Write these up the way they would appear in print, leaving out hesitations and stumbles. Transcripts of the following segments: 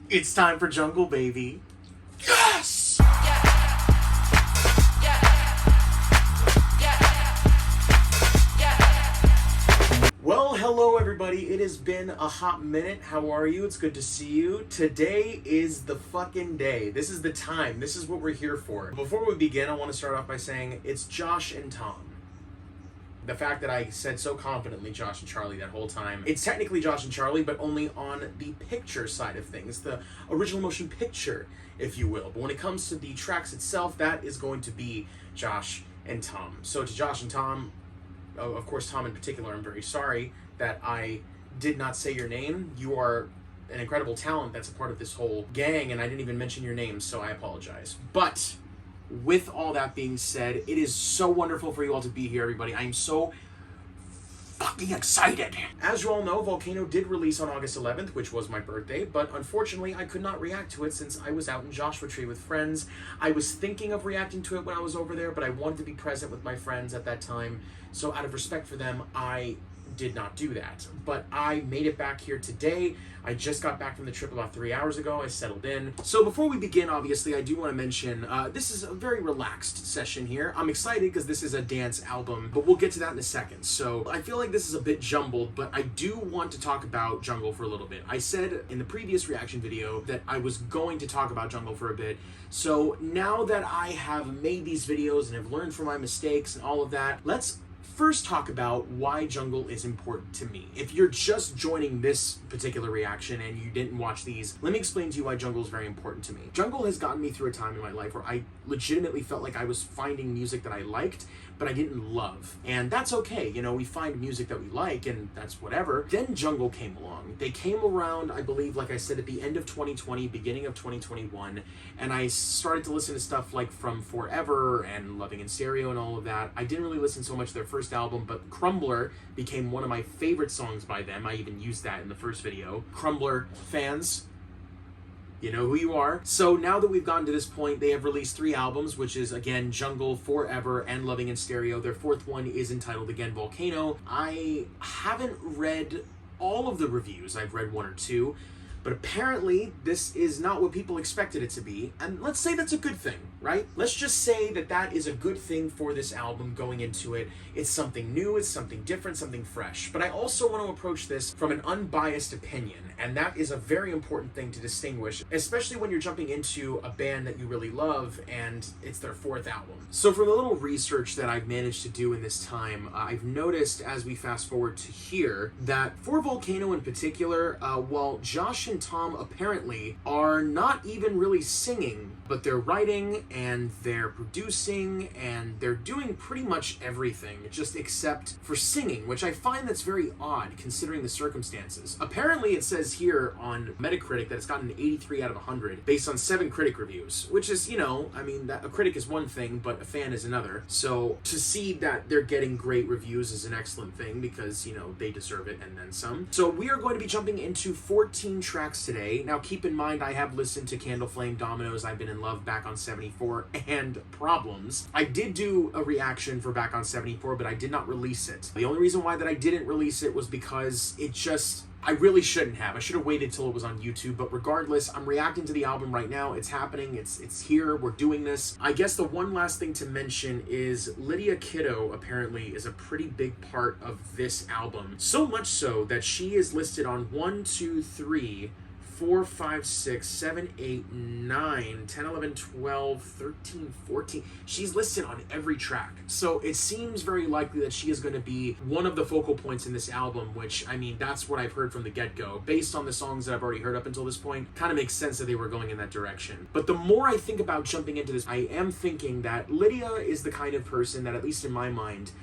It's time for Jungle, baby. Yes! Well, hello everybody. It has been a hot minute. How are you? It's good to see you. Today is the fucking day. This is the time. This is what we're here for. Before we begin, I want to start off by saying it's Josh and Tom. The fact that I said so confidently Josh and Charlie that whole time. It's technically Josh and Charlie, but only on the picture side of things. The original motion picture, if you will. But when it comes to the tracks itself, that is going to be Josh and Tom. So to Josh and Tom, of course Tom in particular, I'm very sorry that I did not say your name. You are an incredible talent that's a part of this whole gang, and I didn't even mention your name, so I apologize. But with all that being said, it is so wonderful for you all to be here, everybody. I am so fucking excited. As you all know, Volcano did release on August 11th, which was my birthday, but unfortunately I could not react to it since I was out in Joshua Tree with friends. I was thinking of reacting to it when I was over there, but I wanted to be present with my friends at that time, so out of respect for them, I did not do that. But I made it back here today. I just got back from the trip about 3 hours ago. I settled in. So before we begin, obviously, I do want to mention, this is a very relaxed session here. I'm excited because this is a dance album, but we'll get to that in a second. So I feel like this is a bit jumbled, but I do want to talk about Jungle for a little bit. I said in the previous reaction video that I was going to talk about Jungle for a bit. So now that I have made these videos and have learned from my mistakes and all of that, let's first talk about why Jungle is important to me. If you're just joining this particular reaction and you didn't watch these, let me explain to you why Jungle is very important to me. Jungle has gotten me through a time in my life where I legitimately felt like I was finding music that I liked, but I didn't love. And that's okay, you know, we find music that we like and that's whatever. Then Jungle came along. They came around, I believe, like I said, at the end of 2020, beginning of 2021, and I started to listen to stuff like From Forever and Loving in Stereo and all of that. I didn't really listen so much to their first album, but Crumbler became one of my favorite songs by them. I even used that in the first video. Crumbler fans, you know who you are. So now that we've gotten to this point, they have released 3 albums, which is, again, Jungle, Forever, and Loving in Stereo. Their 4th one is entitled, again, Volcano. I haven't read all of the reviews. I've read 1 or 2. But apparently, this is not what people expected it to be. And let's say that's a good thing, right? Let's just say that that is a good thing for this album going into it. It's something new, it's something different, something fresh. But I also want to approach this from an unbiased opinion. And that is a very important thing to distinguish, especially when you're jumping into a band that you really love and it's their 4th album. So from the little research that I've managed to do in this time, I've noticed as we fast forward to here that for Volcano in particular, while Josh and Tom apparently are not even really singing, but they're writing and they're producing and they're doing pretty much everything just except for singing, which I find that's very odd considering the circumstances. Apparently it says here on Metacritic that it's gotten an 83 out of 100 based on 7 critic reviews, which is, you know, I mean, that a critic is one thing, but a fan is another. So to see that they're getting great reviews is an excellent thing because, you know, they deserve it and then some. So we are going to be jumping into 14 tracks today. Now keep in mind I have listened to Candle Flame, Dominoes, I've Been in Love, Back on 74, and Problems. I did do a reaction for Back on 74, but I did not release it. The only reason why that I didn't release it was because it just, I really shouldn't have. I should have waited till it was on YouTube, but regardless, I'm reacting to the album right now. It's happening. It's here. We're doing this. I guess the one last thing to mention is Lydia Kiddo apparently is a pretty big part of this album. So much so that she is listed on 1, 2, 3, 4, 5, 6, 7, 8, 9, 10, 11, 12, 13, 14. She's listed on every track. So it seems very likely that she is going to be one of the focal points in this album, which, I mean, that's what I've heard from the get-go. Based on the songs that I've already heard up until this point, kind of makes sense that they were going in that direction. But the more I think about jumping into this, I am thinking that Lydia is the kind of person that, at least in my mind,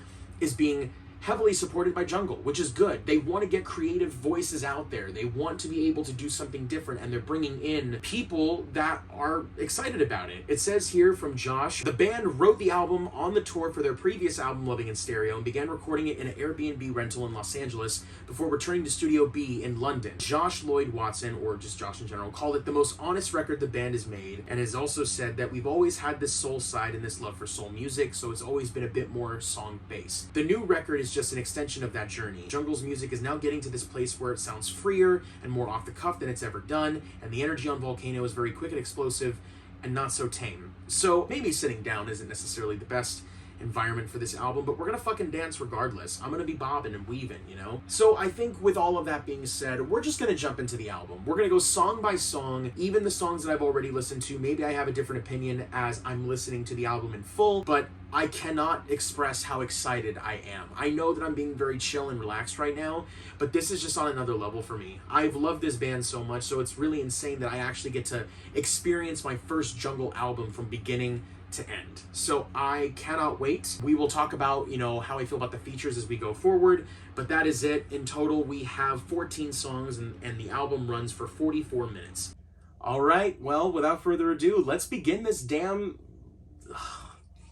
is being heavily supported by Jungle, which is good. They want to get creative voices out there. They want to be able to do something different, and they're bringing in people that are excited about it. It says here from Josh, the band wrote the album on the tour for their previous album, Loving in Stereo, and began recording it in an Airbnb rental in Los Angeles before returning to Studio B in London. Josh Lloyd Watson, or just Josh in general, called it the most honest record the band has made, and has also said that we've always had this soul side and this love for soul music, so it's always been a bit more song-based. The new record is just an extension of that journey. Jungle's music is now getting to this place where it sounds freer and more off the cuff than it's ever done, and the energy on Volcano is very quick and explosive and not so tame. So maybe sitting down isn't necessarily the best environment for this album, but we're gonna fucking dance regardless. I'm gonna be bobbing and weaving, you know? So I think with all of that being said, we're just gonna jump into the album. We're gonna go song by song, even the songs that I've already listened to. Maybe I have a different opinion as I'm listening to the album in full, but I cannot express how excited I am. I know that I'm being very chill and relaxed right now, but this is just on another level for me. I've loved this band so much, so it's really insane that I actually get to experience my first Jungle album from beginning to end. So I cannot wait. We will talk about, you know, how I feel about the features as we go forward, but that is it. In total, we have 14 songs and the album runs for 44 minutes. All right, well, without further ado, let's begin this damn...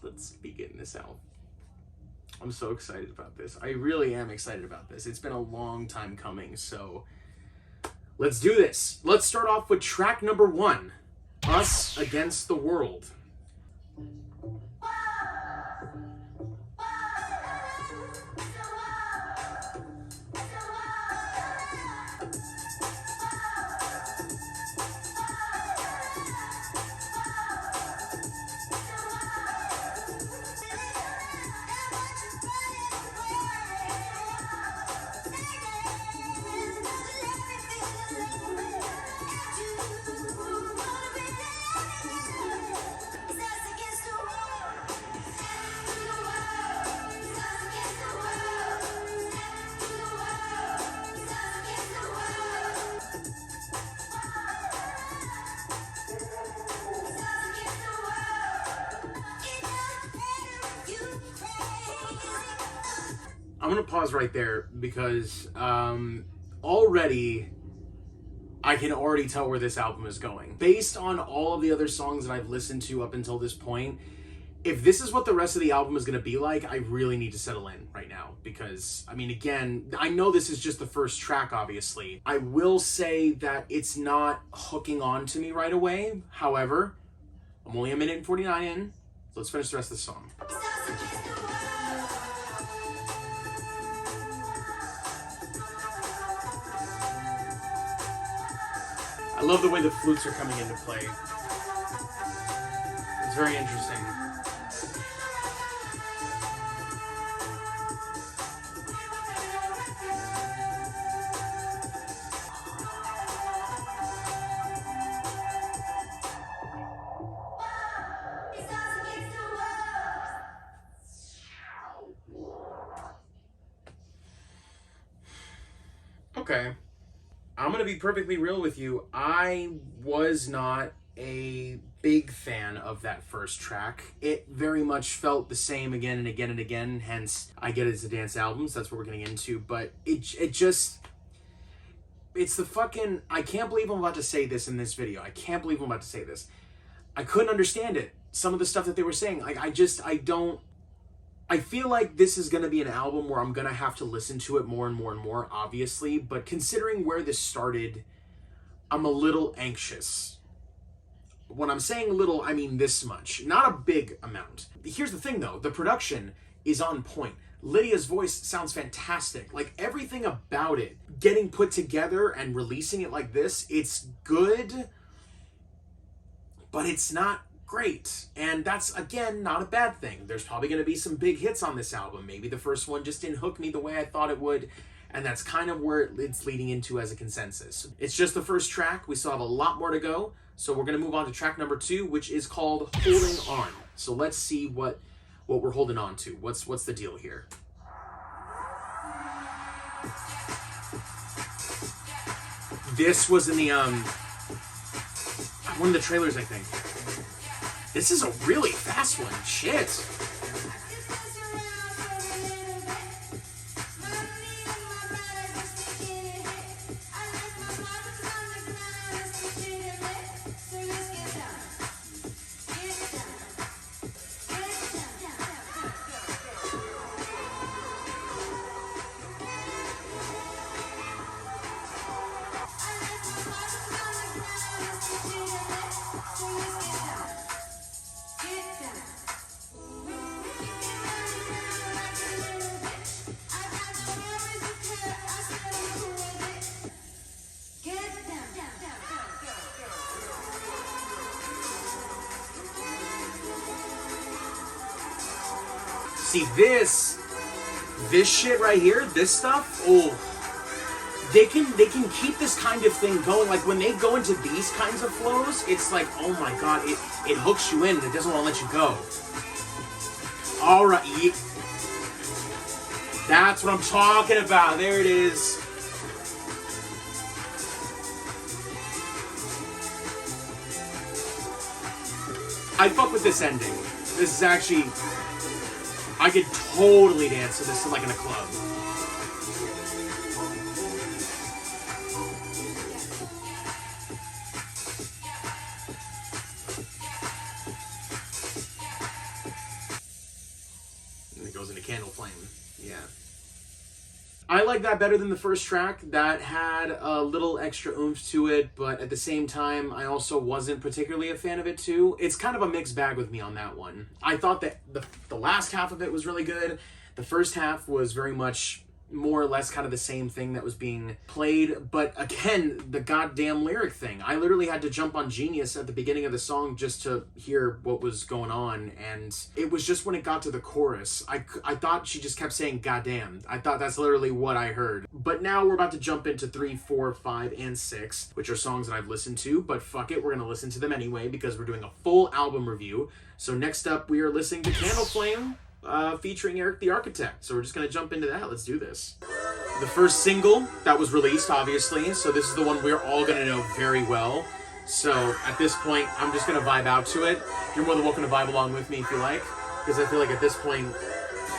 Let's begin this album. I'm so excited about this. I really am excited about this. It's been a long time coming, so let's do this. Let's start off with track number 1, Us Against the World. I'm going to pause right there because already I can already tell where this album is going. Based on all of the other songs that I've listened to up until this point, if this is what the rest of the album is going to be like, I really need to settle in right now because, I mean, again, I know this is just the first track, obviously. I will say that it's not hooking on to me right away. However, I'm only a minute and 49 in, so let's finish the rest of the song. I love the way the flutes are coming into play. It's very interesting. Okay. I'm going to be perfectly real with you. I was not a big fan of that first track. It very much felt the same again and again and again, hence I get it's a dance album, so that's what we're getting into, but it's the fucking, I can't believe I'm about to say this in this video. I can't believe I'm about to say this. I couldn't understand it. Some of the stuff that they were saying, I feel like this is going to be an album where I'm going to have to listen to it more and more and more, obviously, but considering where this started, I'm a little anxious. When I'm saying little, I mean this much. Not a big amount. Here's the thing, though. The production is on point. Lydia's voice sounds fantastic. Like, everything about it, getting put together and releasing it like this, it's good, but it's not great. And that's, again, not a bad thing. There's probably going to be some big hits on this album. Maybe the first one just didn't hook me the way I thought it would, and that's kind of where it's leading into as a consensus. It's just the first track. We still have a lot more to go, so we're going to move on to track number 2, which is called Holding On. So let's see what we're holding on to. What's the deal here? This was in the one of the trailers, I think. This is a really fast one. Shit. See, this shit right here, this stuff, oh, they can keep this kind of thing going. Like, when they go into these kinds of flows, it's like, oh my god, it hooks you in and it doesn't want to let you go. All right, that's what I'm talking about. There it is. I fuck with this ending. This is actually, I could totally dance to this like in a club. And it goes into Candle Flame. Yeah. I like that better than the first track. That had a little extra oomph to it, but at the same time, I also wasn't particularly a fan of it too. It's kind of a mixed bag with me on that one. I thought that the last half of it was really good. The first half was very much more or less kind of the same thing that was being played, but again, the goddamn lyric thing. I literally had to jump on Genius at the beginning of the song just to hear what was going on, and it was just when it got to the chorus, I thought she just kept saying goddamn. I thought that's literally what I heard. But now we're about to jump into 3, 4, 5, and 6, which are songs that I've listened to, but fuck it, we're gonna listen to them anyway because we're doing a full album review. So next up, we are listening to Candle Flame, featuring Erick the Architect. So we're just going to jump into that. Let's do this. The first single that was released, obviously. So this is the one we're all going to know very well. So at this point, I'm just going to vibe out to it. You're more than welcome to vibe along with me if you like, because I feel like at this point,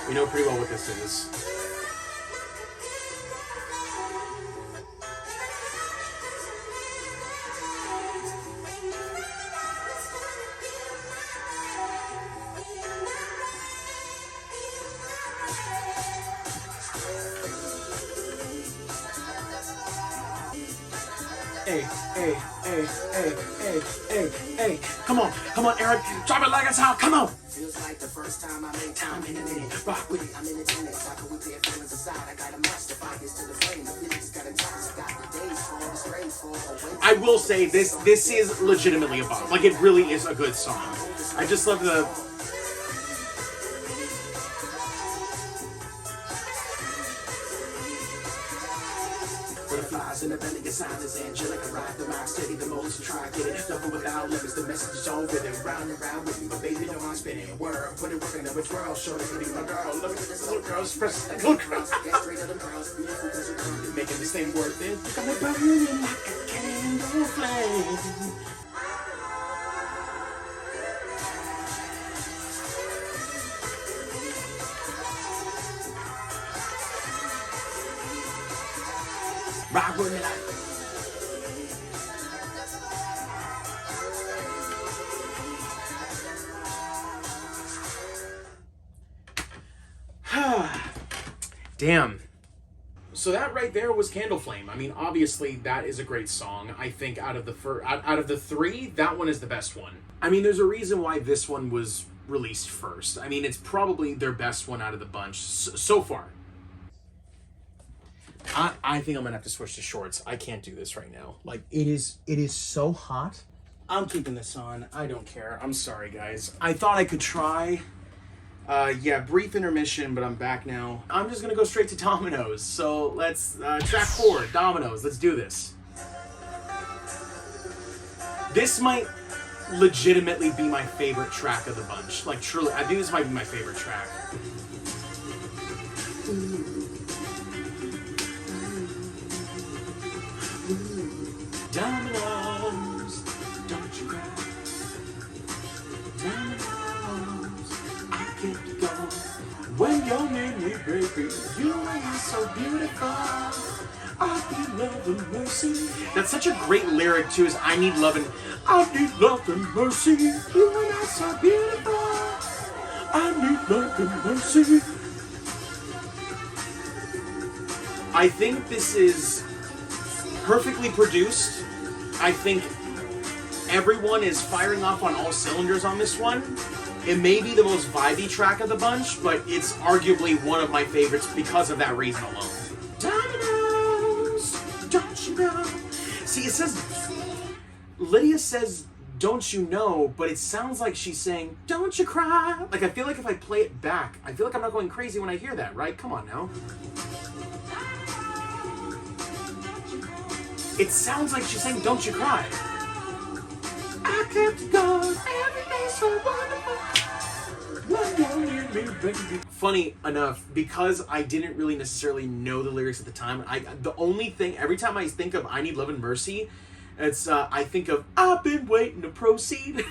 we know pretty well what this is. Hey, hey, hey, hey, hey, hey, hey. Come on, Erick. Drop it like it's hot. Come on. Feels like the first time I made time in a minute. Rock with it. I'm in attendance. How can we clear feelings aside? I got a match to fight this to the flame. The feelings got a toss. Got the days for the strays for. I will say this is legitimately a bomb. Like, it really is a good song. I just love the butterflies in the belly of silence, angelic arrive, the mind steady, the motion try get it. Nothing without limits, the message is all with it. Round and round with me, but baby, don't mind spinning. Word, put it working in the twirl, show it to me, my girl. Look at this little girl, express like little girls. Get straight to the girls, beautiful cause you're coming. Making this thing worth it. You got me burning like a candle flame. Rock with me like. Damn. So that right there was Candle Flame. I mean, obviously that is a great song. I think out of the three, that one is the best one. I mean, there's a reason why this one was released first. I mean, it's probably their best one out of the bunch so far. I think I'm gonna have to switch to shorts. I can't do this right now. Like, it is so hot. I'm keeping this on. I don't care. I'm sorry, guys. I thought I could try. Yeah, brief intermission, but I'm back now. I'm just gonna go straight to Dominoes. So let's, track 4, Dominoes. Let's do this. This might legitimately be my favorite track of the bunch. Like, truly, I think this might be my favorite track. Dominoes, don't you cry. Dominoes, I can't go. When you're near me, baby, you are so beautiful. I need love and mercy. That's such a great lyric too, is I need love and mercy. You are so beautiful. I need love and mercy. I think this is perfectly produced. I think everyone is firing off on all cylinders on this one. It may be the most vibey track of the bunch, but it's arguably one of my favorites because of that reason alone. Dominoes, don't you know? See, it says, Lydia says don't you know, but it sounds like she's saying, don't you cry. Like, I feel like if I play it back, I feel like I'm not going crazy when I hear that, right? Come on now. It sounds like she's saying, don't you cry. I kept going, everything's so wonderful. Funny enough, because I didn't really necessarily know the lyrics at the time, the only thing, every time I think of I Need Love and Mercy, it's I think of I've been waiting to proceed.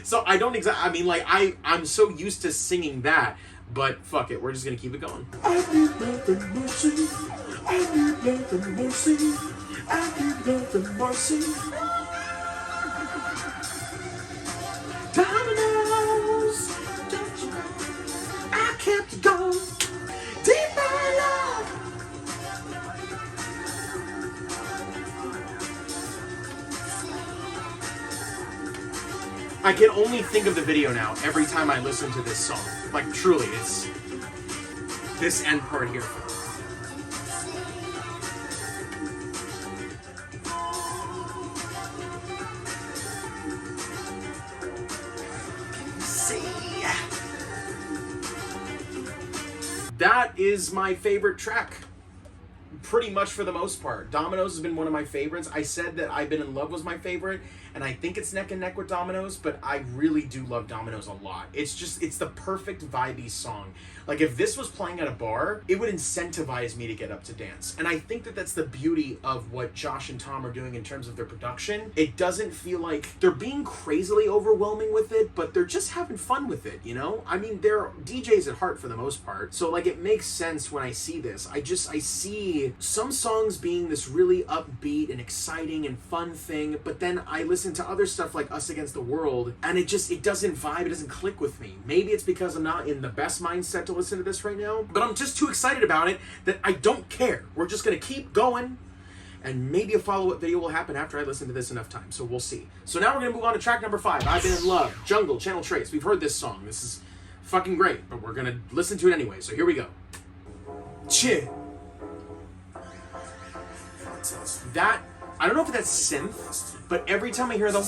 So I don't exactly, I mean, like, I'm so used to singing that, but fuck it, we're just gonna keep it going. I need love and mercy, I need love and mercy, I need love and mercy. Dominoes, I kept going, deep in love. I can only think of the video now every time I listen to this song. Like, truly, it's this end part here. That is my favorite track, pretty much for the most part. Dominoes has been one of my favorites. I said that I've Been in Love was my favorite, and I think it's neck and neck with Dominoes, but I really do love Dominoes a lot. It's the perfect vibey song. Like, if this was playing at a bar, it would incentivize me to get up to dance. And I think that that's the beauty of what Josh and Tom are doing in terms of their production. It doesn't feel like they're being crazily overwhelming with it, but they're just having fun with it, you know? I mean, they're DJs at heart for the most part. So, like, it makes sense when I see this. I see some songs being this really upbeat and exciting and fun thing, but then I listen to other stuff like Us Against the World, and it doesn't vibe, it doesn't click with me. Maybe it's because I'm not in the best mindset to listen to this right now, but I'm just too excited about it that I don't care. We're just gonna keep going, and maybe a follow-up video will happen after I listen to this enough time, so we'll see. So now we're gonna move on to track number 5, I've Been in Love, Jungle, Channel Trace. We've heard this song. This is fucking great, but we're gonna listen to it anyway, so here we go. Chill. That, I don't know if that's synth, but every time I hear the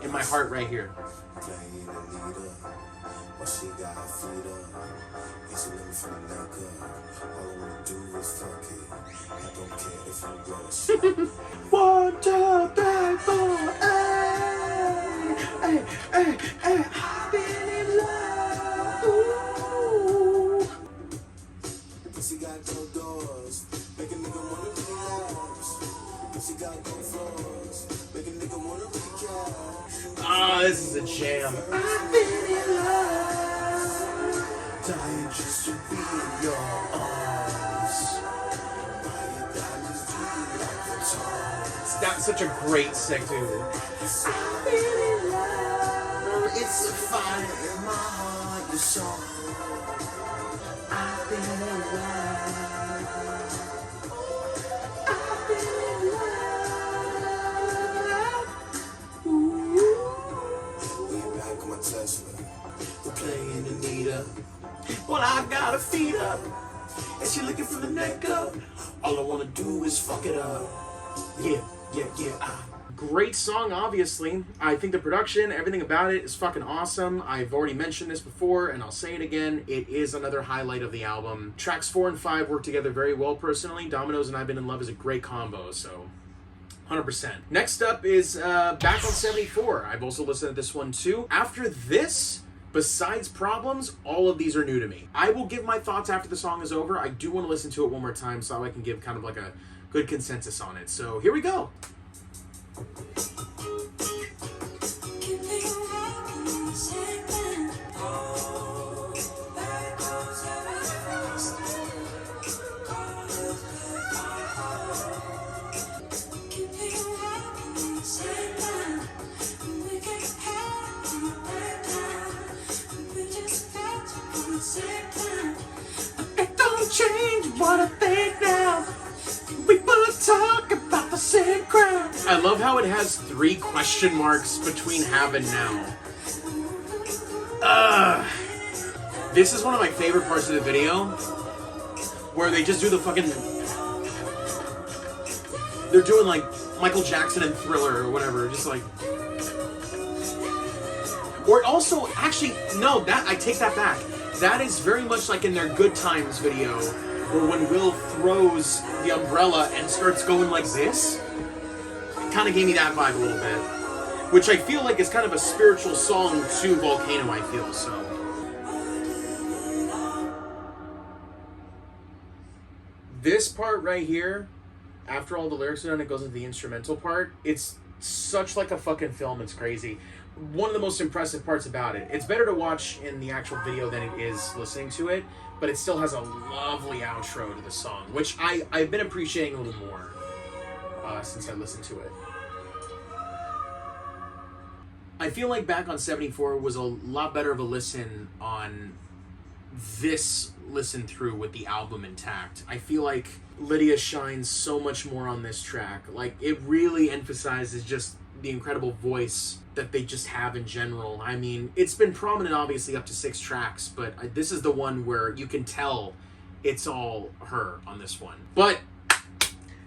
in my heart right here. One, two, three, four, hey, hey, hey, I've been in love. Ooh. She got no doors, make a nigga wanna relax. She got no floors, make a nigga wanna recap. Ah, this is a jam. I've been in love, dying just to be in your arms. That's such a great sick dude. I've been in love, it's a fire in my heart, your song. I've been in love. I've been in love. Ooh. Way back on my Tesla, we're playing Anita. Well, I got her feet up, and she looking for the neck up. All I wanna do is fuck it up. Yeah. Great song, obviously. I think the production, everything about it is fucking awesome. I've already mentioned this before, and I'll say it again. It is another highlight of the album. Tracks 4 and 5 work together very well, personally. Dominoes and I've Been in Love is a great combo, so 100%. Next up is Back on 74. I've also listened to this one, too. After this, besides Problems, all of these are new to me. I will give my thoughts after the song is over. I do want to listen to it one more time so I can give kind of like a good consensus on it. So here we go. It don't change what I think now. We both talk about the same crowd. I love how it has 3 question marks between have and now. This is one of my favorite parts of the video, where they just do the fucking, they're doing like Michael Jackson and Thriller or whatever, just like. Or also, actually, no, that I take that back. That is very much like in their Good Times video, where when Will throws the umbrella and starts going like this, it kind of gave me that vibe a little bit. Which I feel like is kind of a spiritual song to Volcano, I feel, so. This part right here, after all the lyrics are done, it goes into the instrumental part. It's such like a fucking film, it's crazy. One of the most impressive parts about it. It's better to watch in the actual video than it is listening to it, but it still has a lovely outro to the song, which I've been appreciating a little more since I listened to it. I feel like Back on 74 was a lot better of a listen on this listen through with the album intact. I feel like Lydia shines so much more on this track. Like, it really emphasizes just the incredible voice that they just have in general. I mean, it's been prominent obviously up to 6 tracks, but this is the one where you can tell it's all her on this one. But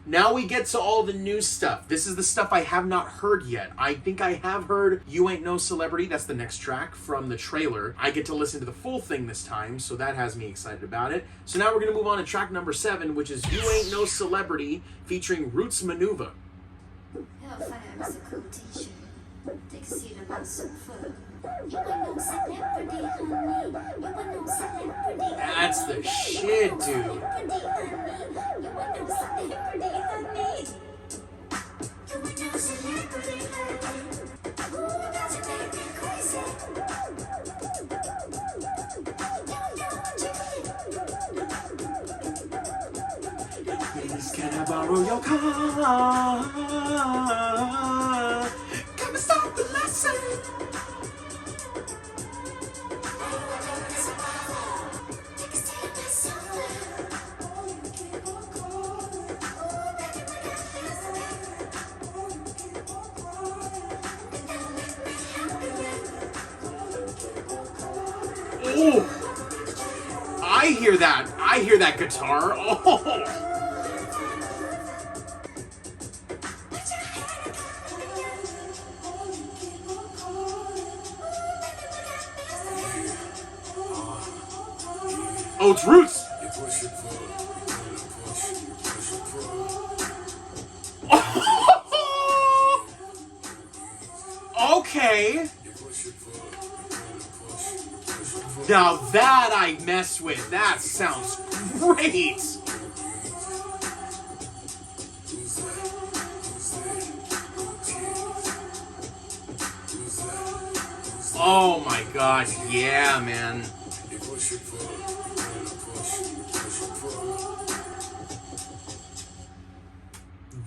now we get to all the new stuff. This is the stuff I have not heard yet. I think I have heard You Ain't No Celebrity. That's the next track from the trailer. I get to listen to the full thing this time, so that has me excited about it. So now we're going to move on to track number 7, which is You Ain't No Celebrity, featuring Roots Manuva. Whimsical t-shirt. Take a seat on my sofa. You ain't no celebrity, honey. You ain't no celebrity. That's the shit, dude. You ain't no celebrity, honey. You ain't no celebrity, honey. Ooh, does it make me crazy? Please, can I borrow your car? Come and stop the lesson. Oh, I hear that. I hear that guitar. Oh. Oh, it's Roots. Okay. Now that I mess with. That sounds great. Oh my god, yeah, man.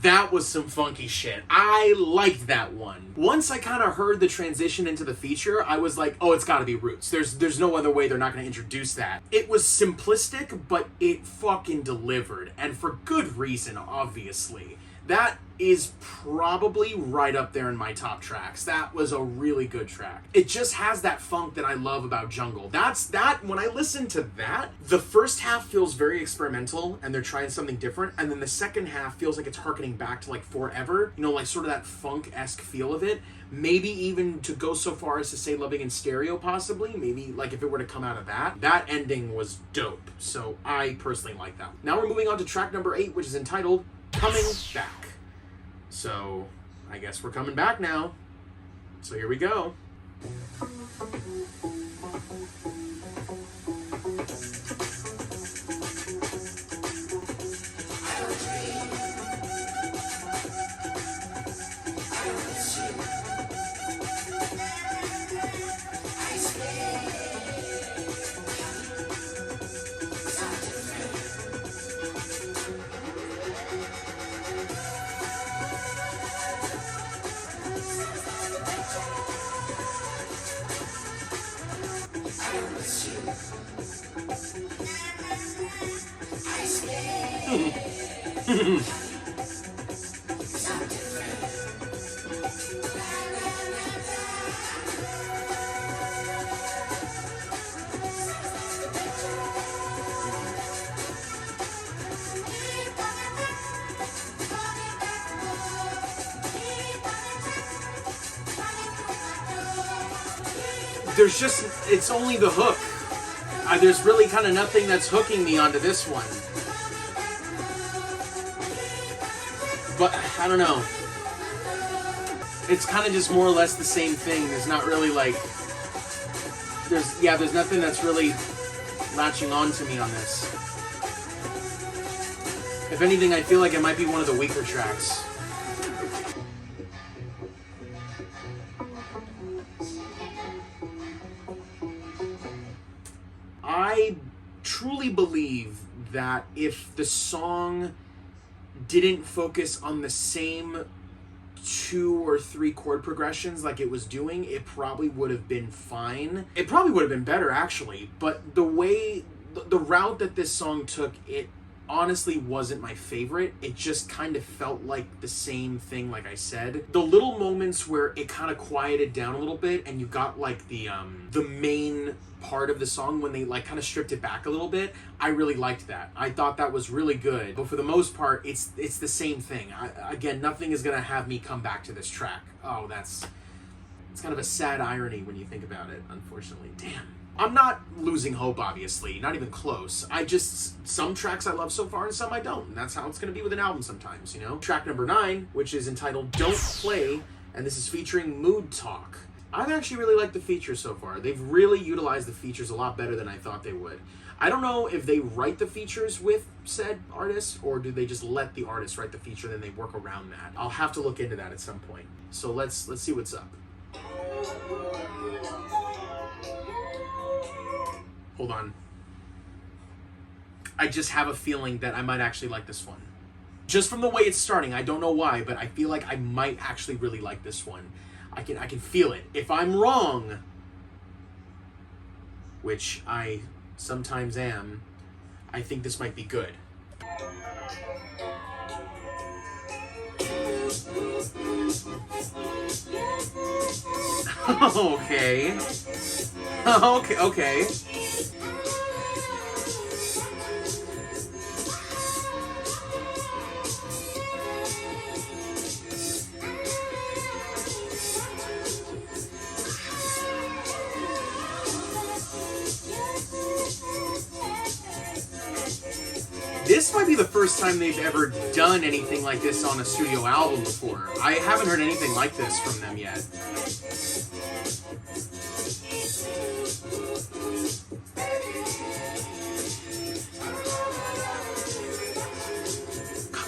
That was some funky shit. I liked that one. Once I kind of heard the transition into the feature, I was like, oh, it's gotta be Roots. There's no other way they're not gonna introduce that. It was simplistic, but it fucking delivered. And for good reason, obviously. That is probably right up there in my top tracks. That was a really good track. It just has that funk that I love about Jungle. When I listen to that, the first half feels very experimental and they're trying something different, and then the second half feels like it's harkening back to like Forever, you know, like sort of that funk-esque feel of it. Maybe even to go so far as to say Loving in Stereo, possibly. Maybe like if it were to come out of that. That ending was dope. So I personally like that. Now we're moving on to track number 8, which is entitled Coming Back. So, I guess we're coming back now. So here we go. it's only the hook. There's really kind of nothing that's hooking me onto this one. But, I don't know. It's kind of just more or less the same thing. There's not really like... There's nothing that's really latching on to me on this. If anything, I feel like it might be one of the weaker tracks. I truly believe that if the song didn't focus on the same 2 or 3 chord progressions like it was doing, it probably would have been fine. It probably would have been better, actually, but the way, the route that this song took, it honestly wasn't my favorite. It just kind of felt like the same thing, like I said. The little moments where it kind of quieted down a little bit and you got like the main part of the song when they like kind of stripped it back a little bit, I really liked that. I thought that was really good. But for the most part, it's the same thing. Again, nothing is gonna have me come back to this track. Oh, it's kind of a sad irony when you think about it, unfortunately. Damn. I'm not losing hope, obviously, not even close. Some tracks I love so far and some I don't, and that's how it's gonna be with an album sometimes, you know? Track number 9, which is entitled Don't Play, and this is featuring Mood Talk. I've actually really liked the features so far. They've really utilized the features a lot better than I thought they would. I don't know if they write the features with said artist, or do they just let the artist write the feature and then they work around that. I'll have to look into that at some point. So let's see what's up. Hold on. I just have a feeling that I might actually like this one. Just from the way it's starting, I don't know why, but I feel like I might actually really like this one. I can feel it. If I'm wrong, which I sometimes am, I think this might be good. Okay. Okay. This might be the first time they've ever done anything like this on a studio album before. I haven't heard anything like this from them yet.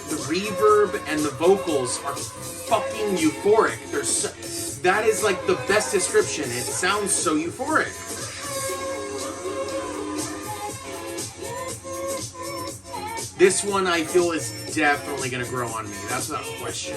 The reverb and the vocals are fucking euphoric. That is like the best description. It sounds so euphoric. This one I feel is definitely going to grow on me. That's without question.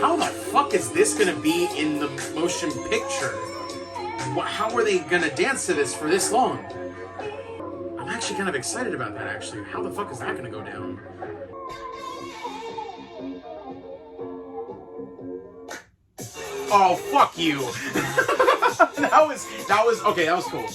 How the fuck is this gonna be in the motion picture? How are they gonna dance to this for this long? I'm actually kind of excited about that, actually. How the fuck is that gonna go down? Oh, fuck you. That was okay, that was cool.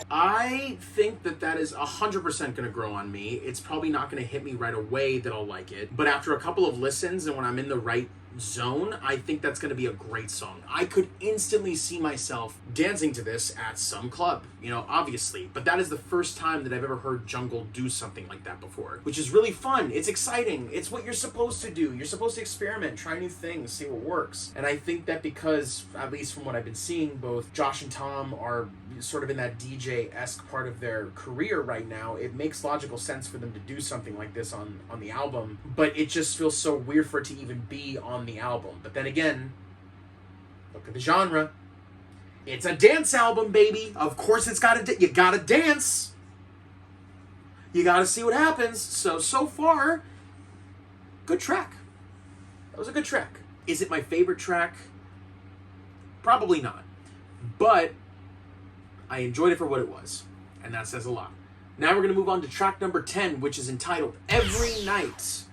I think that is 100% gonna grow on me. It's probably not gonna hit me right away that I'll like it, but after a couple of listens and when I'm in the right zone, I think that's going to be a great song. I could instantly see myself dancing to this at some club, you know, obviously. But that is the first time that I've ever heard Jungle do something like that before, which is really fun. It's exciting. It's what you're supposed to do. You're supposed to experiment, try new things, see what works. And I think that because, at least from what I've been seeing, both Josh and Tom are sort of in that DJ-esque part of their career right now, it makes logical sense for them to do something like this on the album. But it just feels so weird for it to even be on the album. But then again, look at the genre. It's a dance album, baby. Of course it's got to, you gotta dance. You gotta see what happens. So far, good track. That was a good track. Is it my favorite track? Probably not. But I enjoyed it for what it was. And that says a lot. Now we're going to move on to track number 10, which is entitled Every Night.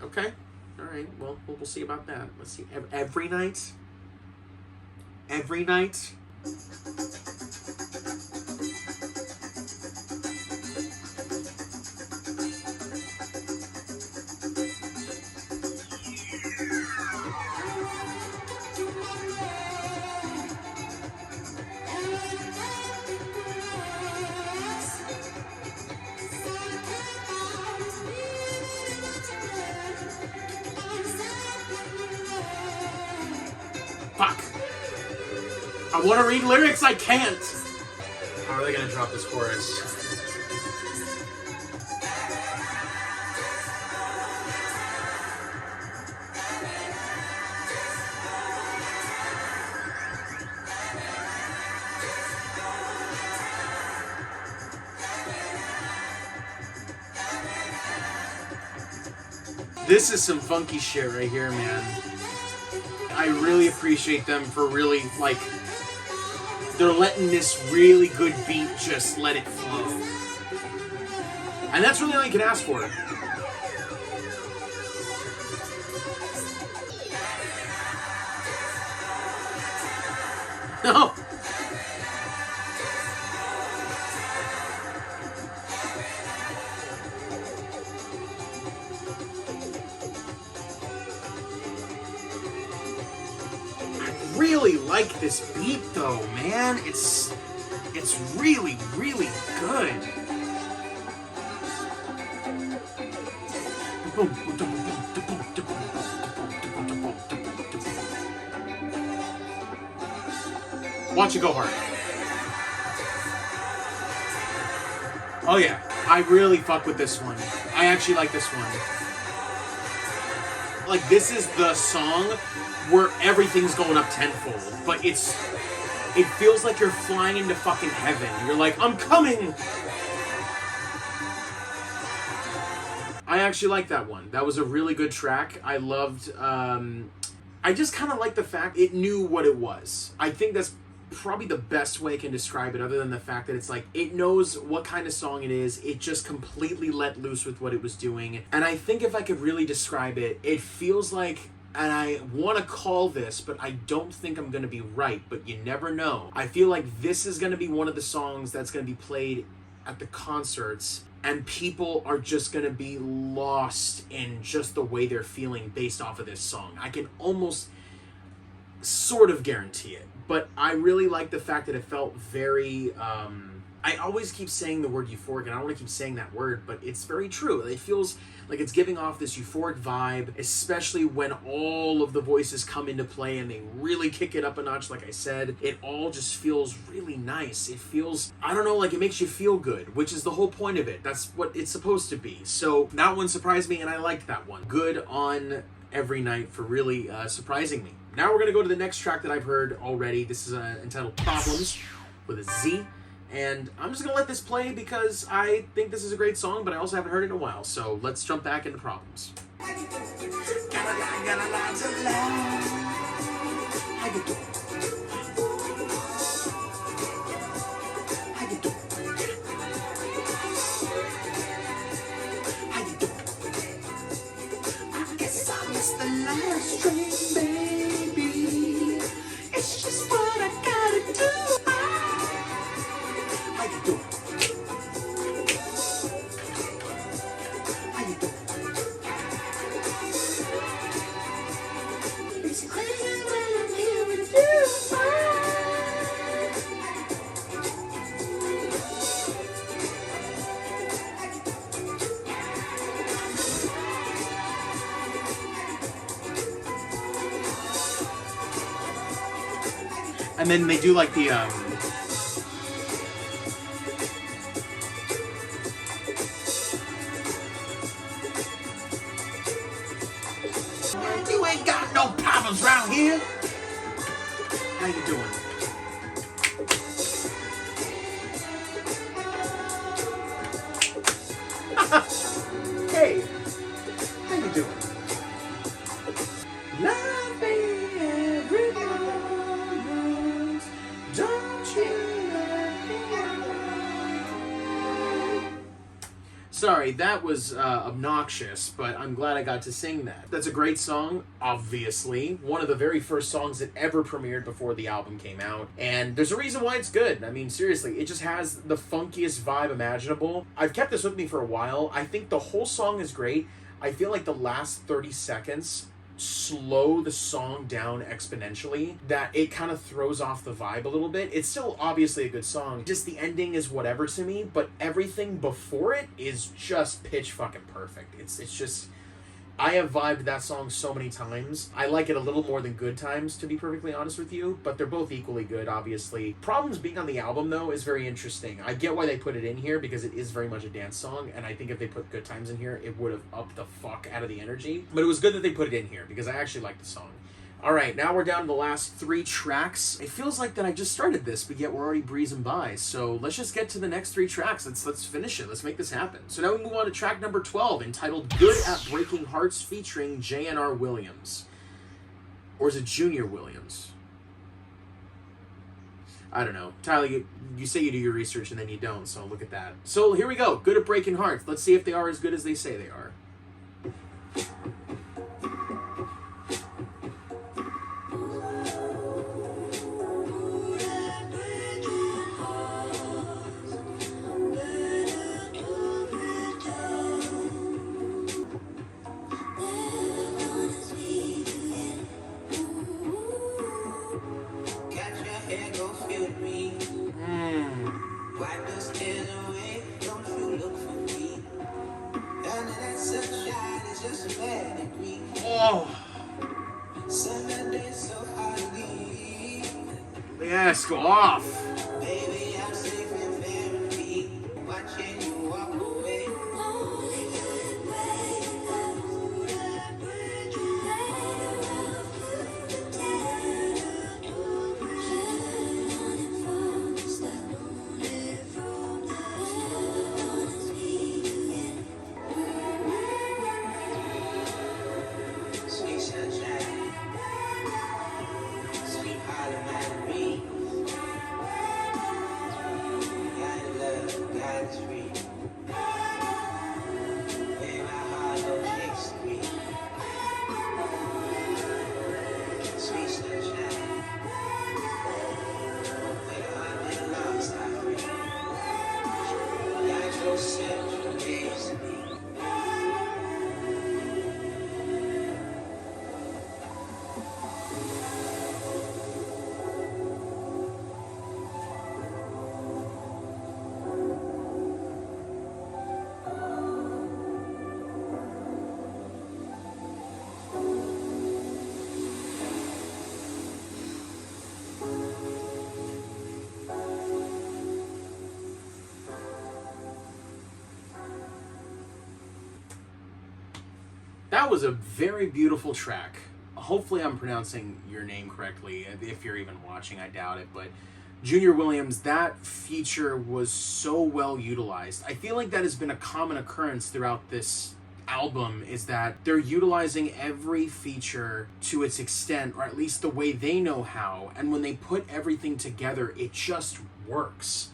Okay? All right. Well, we'll see about that. Let's see. Every night? Every night? Fuck. I want to read lyrics, I can't. How are they going to drop this chorus? This is some funky shit right here, man. I really appreciate them for really, like, they're letting this really good beat just let it flow. And that's really all you can ask for. No. Really like this beat though, man. It's really, really good. Watch it go hard. Oh yeah, I really fuck with this one. I actually like this one. Like, this is the song where everything's going up tenfold, but it feels like you're flying into fucking heaven. You're like, I'm coming! I actually like that one. That was a really good track. I loved, I just kind of like the fact it knew what it was. I think that's probably the best way I can describe it, other than the fact that it's like, it knows what kind of song it is. It just completely let loose with what it was doing. And I think if I could really describe it, it feels like, and I want to call this, but I don't think I'm going to be right, but you never know. I feel like this is going to be one of the songs that's going to be played at the concerts, and people are just going to be lost in just the way they're feeling based off of this song. I can almost sort of guarantee it. But I really like the fact that it felt very, I always keep saying the word euphoric, and I don't want to keep saying that word, but it's very true. It feels like it's giving off this euphoric vibe, especially when all of the voices come into play and they really kick it up a notch, like I said. It all just feels really nice. It feels, I don't know, like it makes you feel good, which is the whole point of it. That's what it's supposed to be. So that one surprised me, and I liked that one. Good on Every Night for really surprising me. Now we're going to go to the next track that I've heard already. This is entitled Problemz with a Z. And I'm just going to let this play because I think this is a great song, but I also haven't heard it in a while. So let's jump back into Problemz. The last train, baby. It's just what I gotta do. How you doing? How you doing? It's crazy when I'm here with you. And then they do like the, You ain't got no problems around here. How you doing? Hey, how you doing? Love me every moment, don't you let me go. Sorry, that was obnoxious, but I'm glad I got to sing that. That's a great song, obviously. One of the very first songs that ever premiered before the album came out. And there's a reason why it's good. I mean, seriously, it just has the funkiest vibe imaginable. I've kept this with me for a while. I think the whole song is great. I feel like the last 30 seconds slow the song down exponentially, that it kind of throws off the vibe a little bit. It's still obviously a good song, just the ending is whatever to me, but everything before it is just pitch fucking perfect. It's just, I have vibed that song so many times. I like it a little more than Good Times, to be perfectly honest with you, but they're both equally good, obviously. Problemz being on the album, though, is very interesting. I get why they put it in here, because it is very much a dance song, and I think if they put Good Times in here, it would have upped the fuck out of the energy. But it was good that they put it in here, because I actually like the song. Alright, now we're down to the last 3 tracks. It feels like that I just started this, but yet we're already breezing by. So let's just get to the next 3 tracks. Let's finish it. Let's make this happen. So now we move on to track number 12, entitled Good at Breaking Hearts, featuring J.N.R. Williams. Or is it Junior Williams? I don't know. Tyler, you say you do your research and then you don't, so look at that. So here we go. Good at Breaking Hearts. Let's see if they are as good as they say they are. Oh. Yes, go off. Baby, I'm safe in therapy. Watching you walk away. That was a very beautiful track. Hopefully I'm pronouncing your name correctly. If you're even watching, I doubt it. But Junior Williams, that feature was so well utilized. I feel like that has been a common occurrence throughout this album, is that they're utilizing every feature to its extent, or at least the way they know how. And when they put everything together, it just works.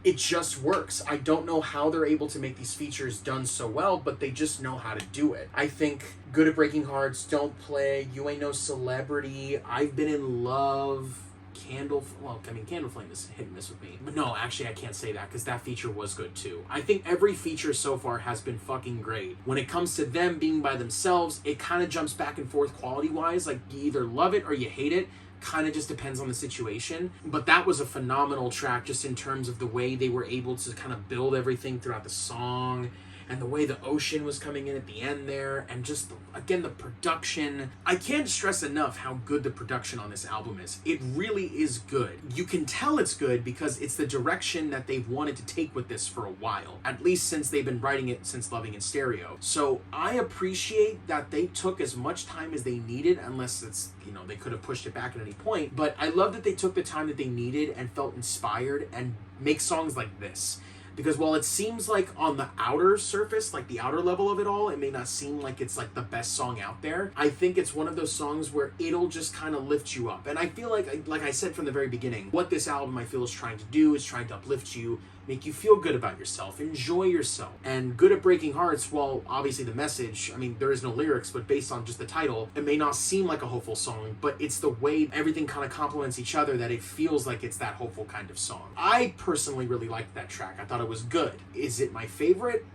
It just works. I don't know how they're able to make these features done so well, but they just know how to do it. I think Good at Breaking Hearts, Don't Play, You Ain't No Celebrity, I've Been in Love, Candle Flame is hit and miss with me. But no, actually I can't say that, because that feature was good too. I think every feature so far has been fucking great. When it comes to them being by themselves, it kind of jumps back and forth quality-wise. Like, you either love it or you hate it. Kind of just depends on the situation. But that was a phenomenal track, just in terms of the way they were able to kind of build everything throughout the song, and the way the ocean was coming in at the end there, and just, again, the production. I can't stress enough how good the production on this album is. It really is good. You can tell it's good because it's the direction that they've wanted to take with this for a while, at least since they've been writing it since Loving in Stereo. So I appreciate that they took as much time as they needed, unless it's, you know, they could have pushed it back at any point. But I love that they took the time that they needed and felt inspired and make songs like this. because while it seems like on the outer surface, like the outer level of it all, it may not seem like it's like the best song out there, I think it's one of those songs where it'll just kind of lift you up. And I feel like I said from the very beginning, what this album I feel is trying to do is trying to uplift you, make you feel good about yourself, enjoy yourself. And Good at Breaking Hearts, well, obviously the message, I mean, there is no lyrics, but based on just the title, it may not seem like a hopeful song, but it's the way everything kind of complements each other that it feels like it's that hopeful kind of song. I personally really liked that track. I thought it was good. Is it my favorite?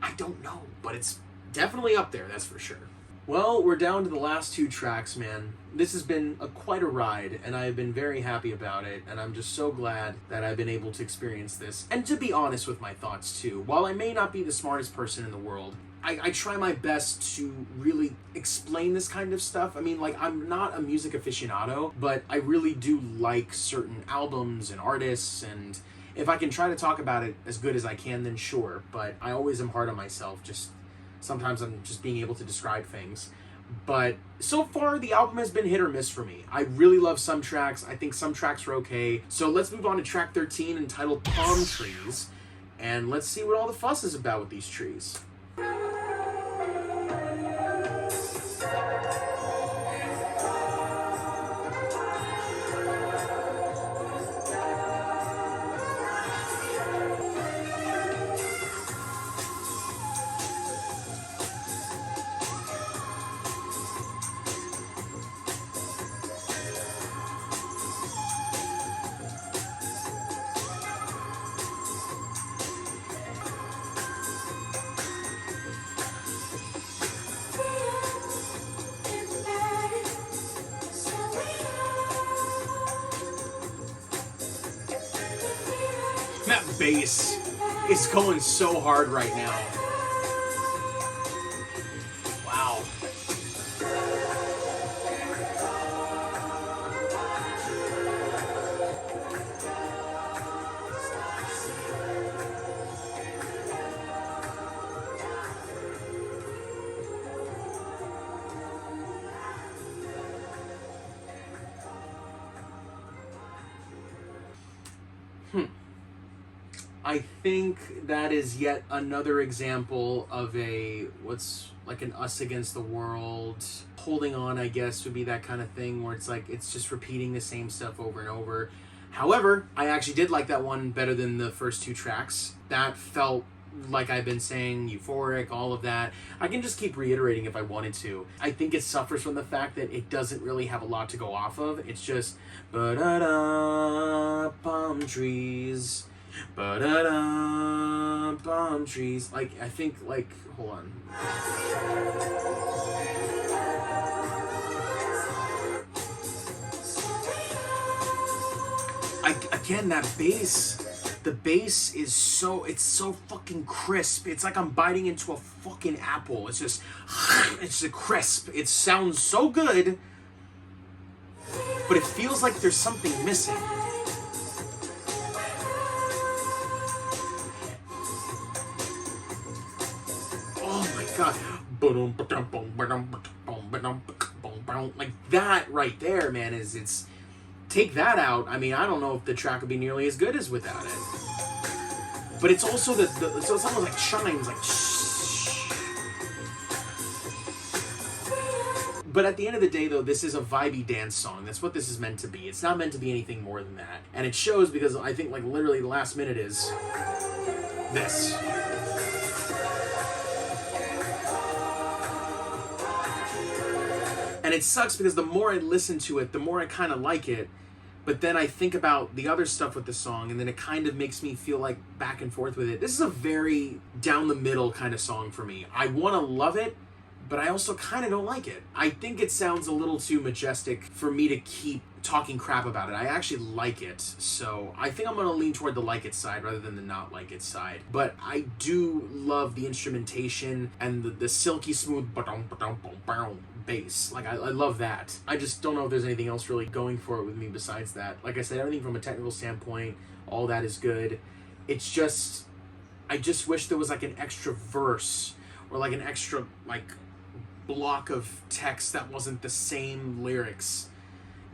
I don't know, but it's definitely up there, that's for sure. Well, we're down to the last 2 tracks, man. This has been quite a ride, and I've been very happy about it, and I'm just so glad that I've been able to experience this. And to be honest with my thoughts, too, while I may not be the smartest person in the world, I try my best to really explain this kind of stuff. I mean, like, I'm not a music aficionado, but I really do like certain albums and artists, and if I can try to talk about it as good as I can, then sure, but I always am hard on myself, just sometimes I'm just being able to describe things. But so far, the album has been hit or miss for me. I really love some tracks. I think some tracks are okay. So let's move on to track 13, entitled Palm Trees. And let's see what all the fuss is about with these trees. That bass is going so hard right now. Wow. I think that is yet another example of what's like an us against the world. Holding on, I guess, would be that kind of thing where it's like, it's just repeating the same stuff over and over. However, I actually did like that one better than the first 2 tracks. That felt, like I've been saying, euphoric, all of that. I can just keep reiterating if I wanted to. I think it suffers from the fact that it doesn't really have a lot to go off of. It's just, ba-da-da, palm trees. Ba-da-da, palm trees. Like, I think, like, hold on. Again, that bass, the bass is it's so fucking crisp. It's like I'm biting into a fucking apple. It's just a crisp. It sounds so good, but it feels like there's something missing. God. Like that right there, man, it's take that out. I mean, I don't know if the track would be nearly as good as without it. But it's also so it's almost like chimes, like shh. But at the end of the day, though, this is a vibey dance song. That's what this is meant to be. It's not meant to be anything more than that. And it shows because I think, like, literally the last minute is this. And it sucks because the more I listen to it, the more I kind of like it. But then I think about the other stuff with the song, and then it kind of makes me feel like back and forth with it. This is a very down the middle kind of song for me. I want to love it, but I also kind of don't like it. I think it sounds a little too majestic for me to keep talking crap about it. I actually like it, so I think I'm going to lean toward the like it side rather than the not like it side. But I do love the instrumentation and the silky smooth bass. Like, I love that. I just don't know if there's anything else really going for it with me besides that. Like I said, everything from a technical standpoint, all that is good. It's just, I just wish there was like an extra verse or like an extra like block of text that wasn't the same lyrics.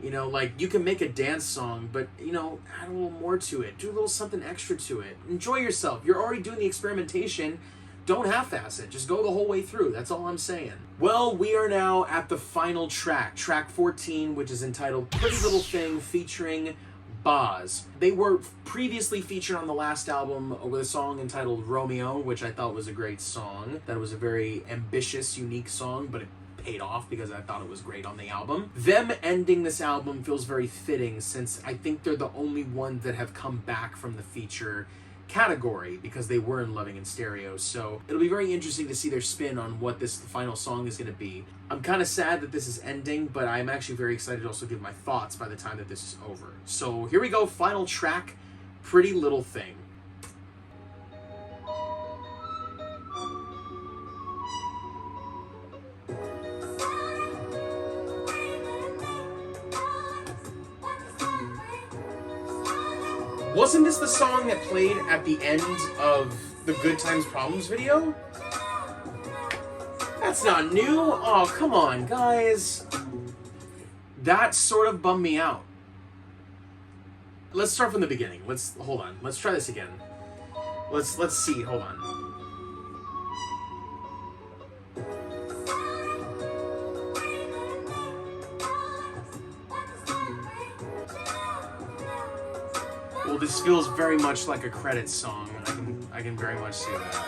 You know, like, you can make a dance song, but, you know, add a little more to it. Do a little something extra to it. Enjoy yourself. You're already doing the experimentation. Don't half-ass it. Just go the whole way through. That's all I'm saying. Well, we are now at the final track. Track 14, which is entitled Pretty Little Thing, featuring Boz. They were previously featured on the last album with a song entitled Romeo, which I thought was a great song. That was a very ambitious, unique song, but it paid off because I thought it was great on the album. Them ending this album feels very fitting, since I think they're the only ones that have come back from the feature category, because they were in Loving in Stereo. So it'll be very interesting to see their spin on what this final song is going to be. I'm kind of sad that this is ending, but I'm actually very excited to also give my thoughts by the time that this is over. So here we go, final track, Pretty Little Thing. Wasn't this the song that played at the end of the Good Times Problems video? That's not new. Oh, come on, guys. That sort of bummed me out. Let's start from the beginning. Hold on. Let's try this again. Let's see. Hold on. Well, this feels very much like a credits song. I can very much see that.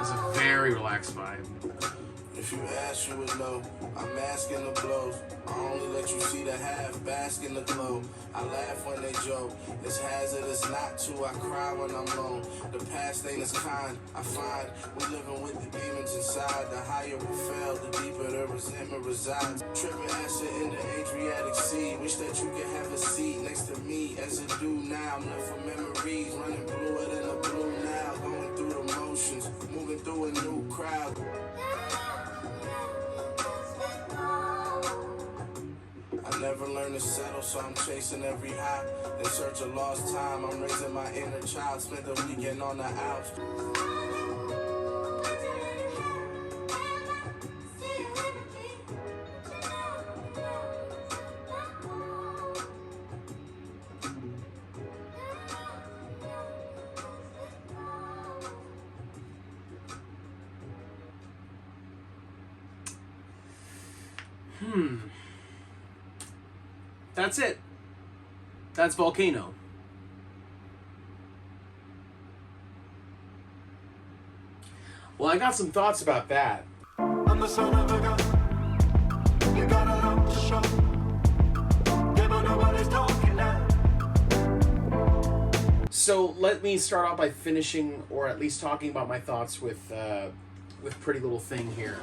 It's a very relaxed vibe. If you ask, you would know. I'm masking the blows. I only let you see the half, bask in the glow. I laugh when they joke. It's hazardous not to. I cry when I'm alone. The past ain't as kind. I find we living with the demons inside. The higher we fell, the deeper the resentment resides. Tripping acid in the Adriatic Sea. Wish that you could have a seat next to me as it do now. I'm left for memories, running bluer than the blue now. Going through the motions, moving through a new crowd. I never learned to settle, so I'm chasing every high. In search of lost time, I'm raising my inner child. Spent the weekend on the outs. That's it. That's Volcano. Well, I got some thoughts about that. I'm the son of a gun. You got a lot to show. Never know what he's talking at. So let me start off by finishing, or at least talking about my thoughts with Pretty Little Thing here.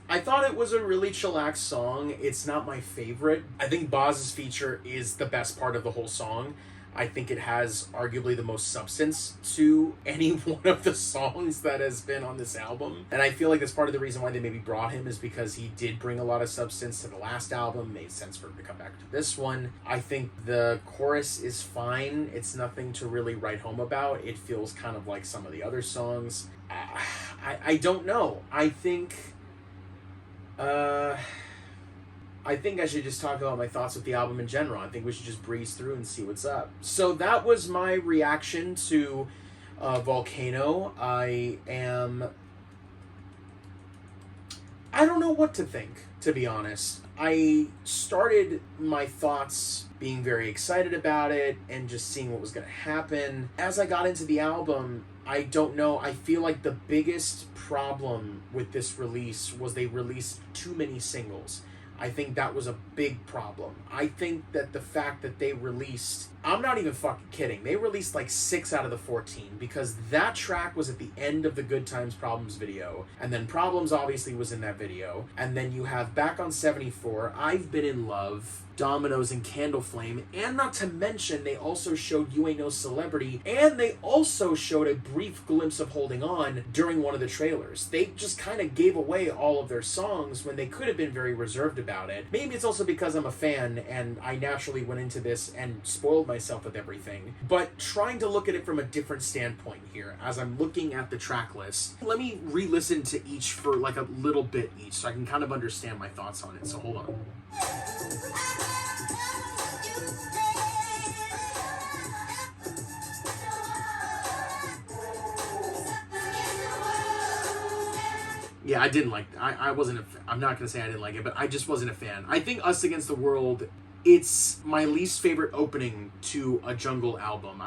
I thought it was a really chillax song. It's not my favorite. I think Boz's feature is the best part of the whole song. I think it has arguably the most substance to any one of the songs that has been on this album. And I feel like that's part of the reason why they maybe brought him, is because he did bring a lot of substance to the last album. Made sense for him to come back to this one. I think the chorus is fine. It's nothing to really write home about. It feels kind of like some of the other songs. I don't know. I think I should just talk about my thoughts with the album in general. I think we should just breeze through and see what's up. So that was my reaction to Volcano. I don't know what to think, to be honest. I started my thoughts being very excited about it and just seeing what was going to happen. As I got into the album, I don't know. I feel like the biggest problem with this release was they released too many singles. I think that was a big problem. I think that the fact that they released, I'm not even fucking kidding, they released like 6 out of the 14, because that track was at the end of the Good Times Problems video, and then Problems obviously was in that video, and then you have Back on 74, I've Been in Love, Dominoes, and Candle Flame, and not to mention they also showed You Ain't No Celebrity, and they also showed a brief glimpse of Holding On during one of the trailers. They just kind of gave away all of their songs when they could have been very reserved about it. Maybe it's also because I'm a fan and I naturally went into this and spoiled myself with everything. But trying to look at it from a different standpoint here, as I'm looking at the track list, let me re-listen to each for like a little bit each, so I can kind of understand my thoughts on it. So hold on. Yeah, I didn't like. I wasn't. I'm not gonna say I didn't like it, but I just wasn't a fan. I think Us Against the World, it's my least favorite opening to a jungle album.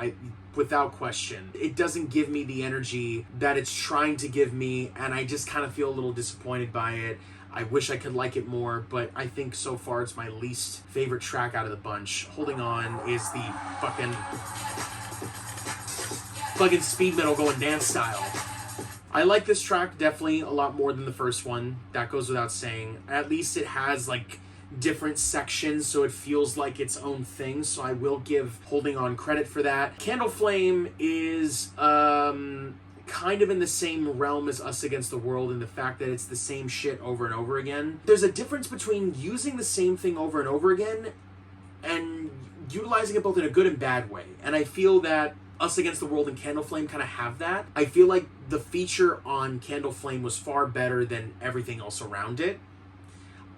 Without question, it doesn't give me the energy that it's trying to give me, and I just kind of feel a little disappointed by it. I wish I could like it more, but I think so far it's my least favorite track out of the bunch. Holding On is the fucking speed metal going dance style. I like this track definitely a lot more than the first one. That goes without saying. At least it has like different sections, so it feels like its own thing. So I will give Holding On credit for that. Candle Flame is kind of in the same realm as Us Against the World in the fact that it's the same shit over and over again. There's a difference between using the same thing over and over again and utilizing it both in a good and bad way. And I feel that Us Against the World and Candle Flame kind of have that. I feel like the feature on Candle Flame was far better than everything else around it.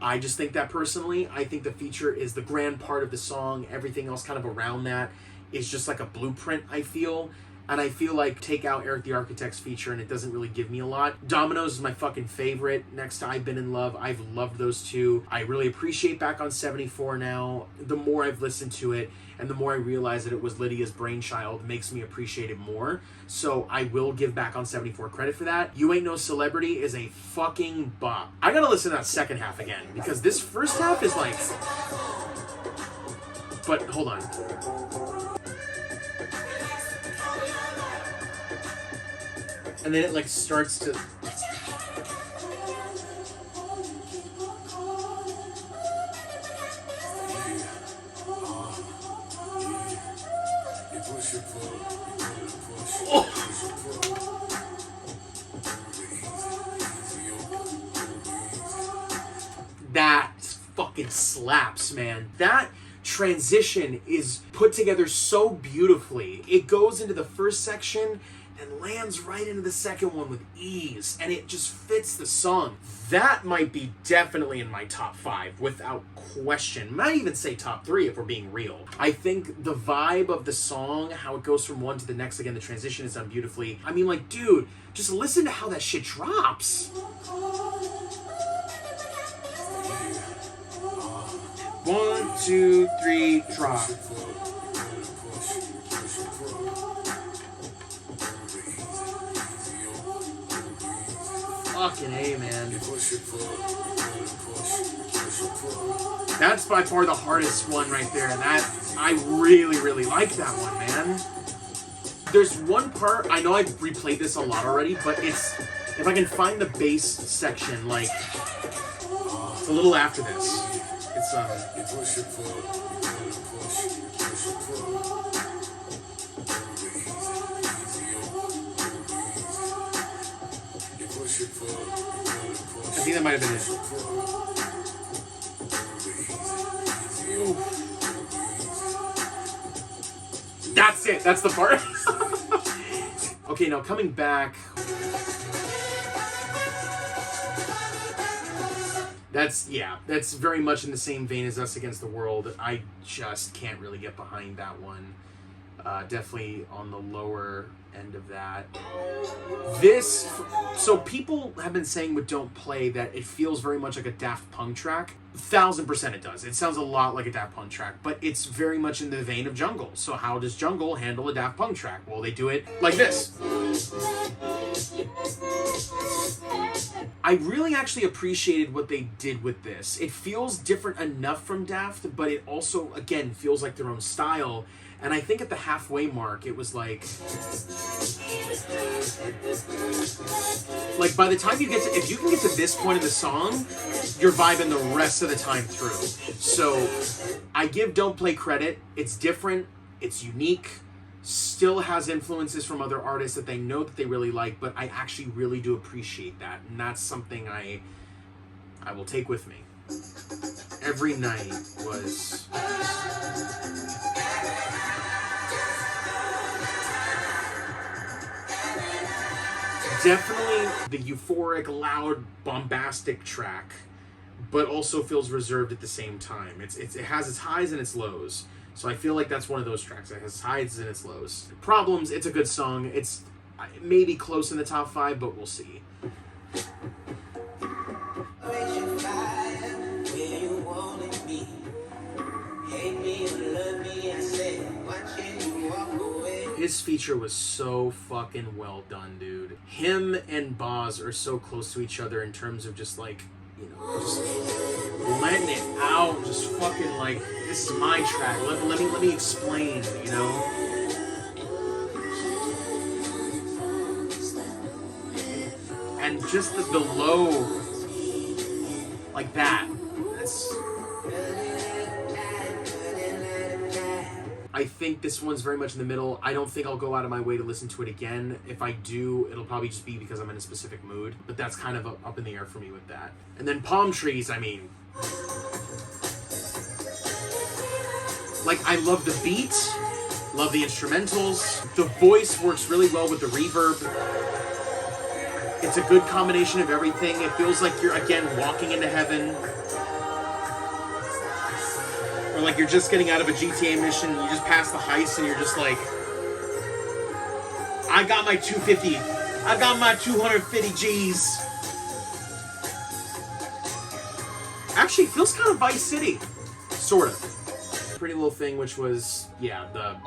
I just think that personally. I think the feature is the grand part of the song. Everything else kind of around that is just like a blueprint, I feel. And I feel like take out Erick the Architect's feature and it doesn't really give me a lot. Dominoes is my fucking favorite next to I've Been in Love. I've loved those two. I really appreciate Back on 74 now. The more I've listened to it and the more I realize that it was Lydia's brainchild makes me appreciate it more. So I will give Back on 74 credit for that. You Ain't No Celebrity is a fucking bop. I gotta listen to that second half again because this first half is like... But hold on. And then it like starts to... That fucking slaps, man. That transition is put together so beautifully. It goes into the first section and lands right into the second one with ease, and it just fits the song. That might be definitely in my top 5 without question. Might even say top 3 if we're being real. I think the vibe of the song, how it goes from one to the next, again, the transition is done beautifully. I mean, like, dude, just listen to how that shit drops. 1, 2, 3, drop. Fucking A, man. That's by far the hardest one right there. And that, I really, really like that one, man. There's one part, I know I've replayed this a lot already, but it's, if I can find the bass section, like, it's a little after this. It's, I think that might have been it. Ooh. That's it. That's the part. Okay, now coming back. That's very much in the same vein as Us Against the World. I just can't really get behind that one. Definitely on the lower end of that. So people have been saying with Don't Play that it feels very much like a Daft Punk track. 1000% it does. It sounds a lot like a Daft Punk track, but it's very much in the vein of Jungle. So how does Jungle handle a Daft Punk track? Well, they do it like this. I really actually appreciated what they did with this. It feels different enough from Daft, but it also, again, feels like their own style. And I think at the halfway mark, it was like by the time you get to, if you can get to this point in the song, you're vibing the rest of the time through. So I give Don't Play credit. It's different. It's unique. Still has influences from other artists that they know that they really like, but I actually really do appreciate that. And that's something I will take with me. Every night was... definitely the euphoric, loud, bombastic track, but also feels reserved at the same time. It has its highs and its lows. So I feel like that's one of those tracks. It has highs and its lows. Problems, it's a good song. It's maybe close in the top 5, but we'll see. His feature was so fucking well done, dude. Him and Boz are so close to each other in terms of just like, you know, just letting it out, just fucking like, this is my track. Let me explain, you know? And just the low, like that. That's. I think this one's very much in the middle. I don't think I'll go out of my way to listen to it again. If I do, it'll probably just be because I'm in a specific mood. But that's kind of up in the air for me with that. And then Palm Trees, I mean. Like, I love the beat. Love the instrumentals. The voice works really well with the reverb. It's a good combination of everything. It feels like you're, again, walking into heaven. Or like you're just getting out of a GTA mission, you just pass the heist and you're just like, I got my 250. I got my 250 G's. Actually, it feels kind of Vice City. Sort of. Pretty Little Thing, which was, yeah, the...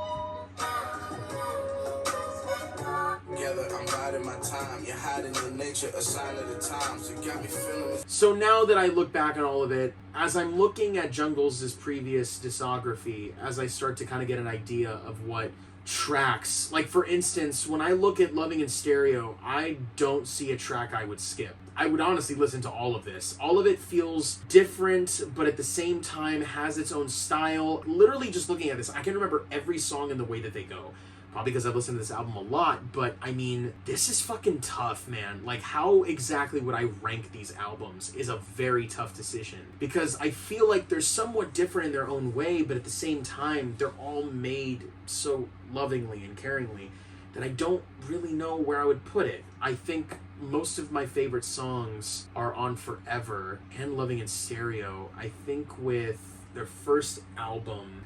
I'm riding my time. You're hiding your nature, a sign of the times. You got me feeling. So now that I look back on all of it, as I'm looking at Jungles' previous discography, as I start to kind of get an idea of what tracks, like for instance, when I look at Loving in Stereo, I don't see a track I would skip. I would honestly listen to all of this. All of it feels different, but at the same time has its own style. Literally just looking at this, I can remember every song and the way that they go. Probably because I've listened to this album a lot, but I mean, this is fucking tough, man. Like, how exactly would I rank these albums is a very tough decision. Because I feel like they're somewhat different in their own way, but at the same time, they're all made so lovingly and caringly that I don't really know where I would put it. I think most of my favorite songs are on Forever and Loving in Stereo. I think with their first album,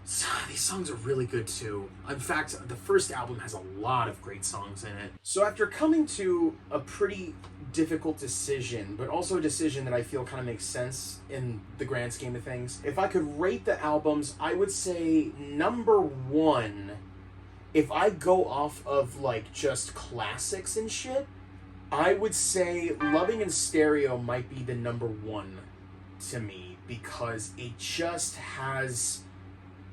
these songs are really good too. In fact, the first album has a lot of great songs in it. So after coming to a pretty difficult decision, but also a decision that I feel kind of makes sense in the grand scheme of things, if I could rate the albums, I would say number 1, if I go off of like just classics and shit, I would say Loving in Stereo might be the number 1 to me, because it just has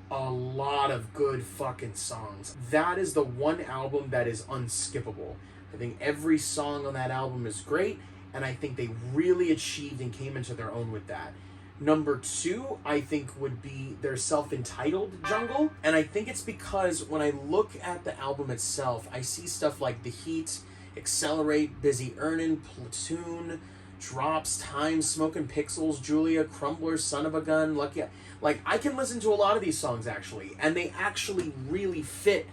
a lot of good fucking songs. That is the one album that is unskippable. I think every song on that album is great, and I think they really achieved and came into their own with that. Number 2, I think, would be their self-entitled Jungle, and I think it's because when I look at the album itself, I see stuff like The Heat, Accelerate, Busy Earnin', Platoon, Drops, Time, Smoking Pixels, Julia, Crumbler, Son of a Gun, Lucky. Like, I can listen to a lot of these songs, actually, and they actually really fit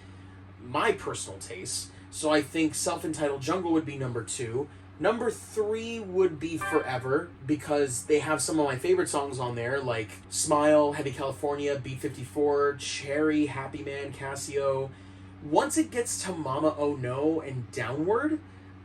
my personal taste. So I think Self-Entitled Jungle would be number 2. Number 3 would be Forever, because they have some of my favorite songs on there, like Smile, Heavy California, Beat 54, Cherry, Happy Man, Casio. Once it gets to Mama Oh No and Downward,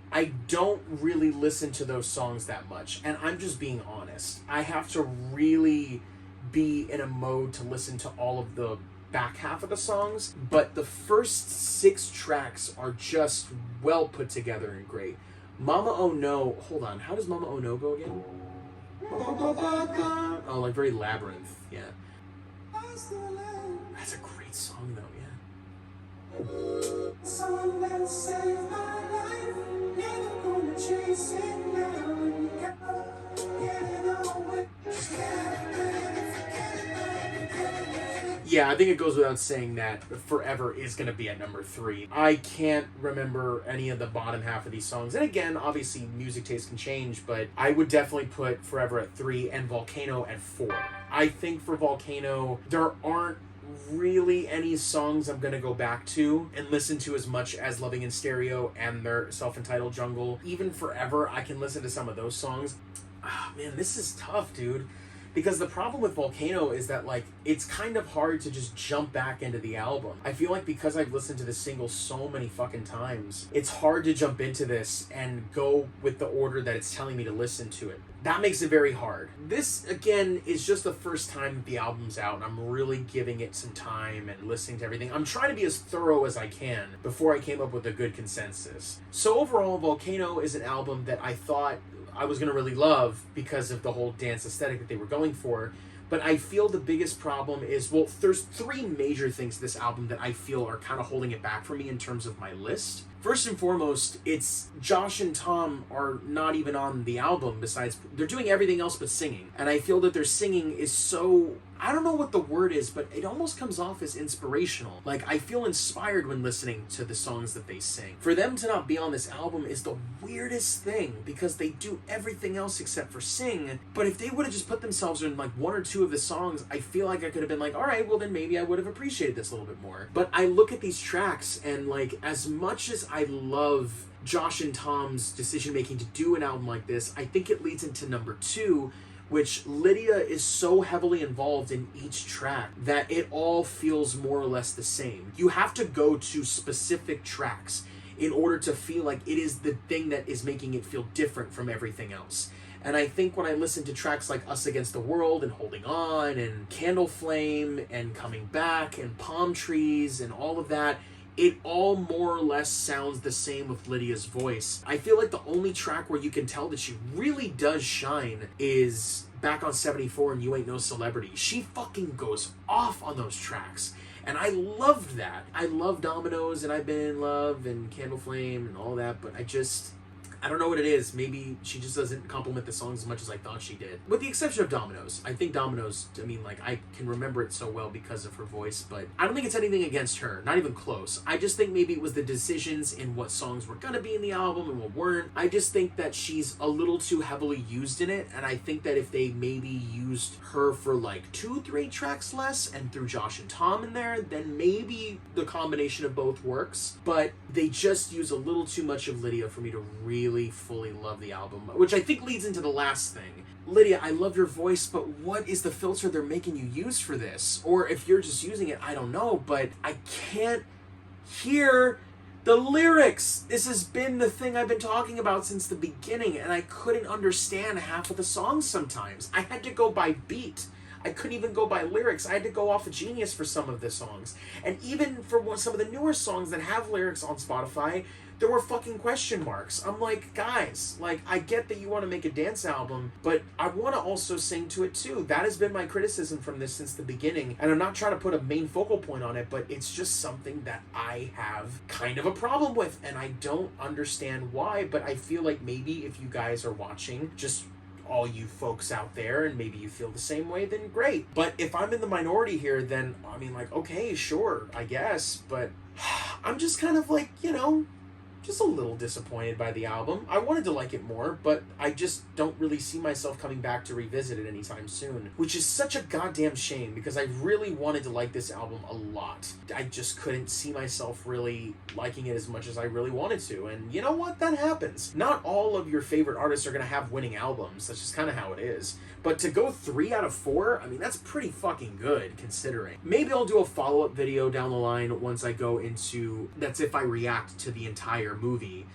I don't really listen to those songs that much, and I'm just being honest. I have to really be in a mode to listen to all of the back half of the songs, but the first 6 tracks are just well put together and great. Mama Oh No, hold on, how does Mama Oh No go again? Oh, like very Labyrinth, yeah. That's a great song though, yeah. Someone that saved my life, never gonna chase it now. When you get it away, Yeah, I think it goes without saying that Forever is going to be at number 3. I can't remember any of the bottom half of these songs. And again, obviously, music taste can change, but I would definitely put Forever at 3 and Volcano at 4. I think for Volcano, there aren't really any songs I'm gonna go back to and listen to as much as Loving in Stereo and their self-entitled Jungle. Even Forever, I can listen to some of those songs. Ah, man, this is tough, dude. Because the problem with Volcano is that, like, it's kind of hard to just jump back into the album. I feel like because I've listened to this single so many fucking times, it's hard to jump into this and go with the order that it's telling me to listen to it. That makes it very hard. This, again, is just the first time that the album's out, and I'm really giving it some time and listening to everything. I'm trying to be as thorough as I can before I came up with a good consensus. So overall, Volcano is an album that I thought I was going to really love because of the whole dance aesthetic that they were going for. But I feel the biggest problem is, well, there's three major things to this album that I feel are kind of holding it back for me in terms of my list. First and foremost, it's Josh and Tom are not even on the album besides, they're doing everything else but singing. And I feel that their singing is so, I don't know what the word is, but it almost comes off as inspirational. Like, I feel inspired when listening to the songs that they sing. For them to not be on this album is the weirdest thing because they do everything else except for sing. But if they would have just put themselves in like one or two of the songs, I feel like I could have been like, all right, well then maybe I would have appreciated this a little bit more. But I look at these tracks and, like, as much as I love Josh and Tom's decision making to do an album like this, I think it leads into number 2, which Lydia is so heavily involved in each track that it all feels more or less the same. You have to go to specific tracks in order to feel like it is the thing that is making it feel different from everything else. And I think when I listen to tracks like Us Against the World and Holding On and Candle Flame and Coming Back and Palm Trees and all of that, it all more or less sounds the same with Lydia's voice. I feel like the only track where you can tell that she really does shine is Back on 74 and You Ain't No Celebrity. She fucking goes off on those tracks. And I loved that. I love Dominoes and I've Been in Love and Candle Flame and all that, but I don't know what it is. Maybe she just doesn't compliment the songs as much as I thought she did. With the exception of Dominoes. I think Dominoes, I mean, like, I can remember it so well because of her voice, but I don't think it's anything against her. Not even close. I just think maybe it was the decisions in what songs were gonna be in the album and what weren't. I just think that she's a little too heavily used in it, and I think that if they maybe used her for like 2-3 tracks less and threw Josh and Tom in there, then maybe the combination of both works. But they just use a little too much of Lydia for me to really fully love the album, which I think leads into the last thing. Lydia, I love your voice, but what is the filter they're making you use for this? Or if you're just using it, I don't know, but I can't hear the lyrics. This has been the thing I've been talking about since the beginning, and I couldn't understand half of the songs sometimes. I had to go by beat. I couldn't even go by lyrics. I had to go off of Genius for some of the songs. And even for some of the newer songs that have lyrics on Spotify, there were fucking question marks. I'm like, guys, like, I get that you want to make a dance album, but I want to also sing to it too. That has been my criticism from this since the beginning, and I'm not trying to put a main focal point on it, but it's just something that I have kind of a problem with, and I don't understand why, but I feel like maybe if you guys are watching, just all you folks out there, and maybe you feel the same way, then great. But if I'm in the minority here, then, I mean, like, okay, sure, I guess, but I'm just kind of like, you know, just a little disappointed by the album. I wanted to like it more, but I just don't really see myself coming back to revisit it anytime soon, which is such a goddamn shame because I really wanted to like this album a lot. I just couldn't see myself really liking it as much as I really wanted to, and you know what? That happens. Not all of your favorite artists are gonna have winning albums. That's just kind of how it is. But to go 3 out of 4, I mean, that's pretty fucking good considering. Maybe I'll do a follow-up video down the line once I go into, that's if I react to the entire movie,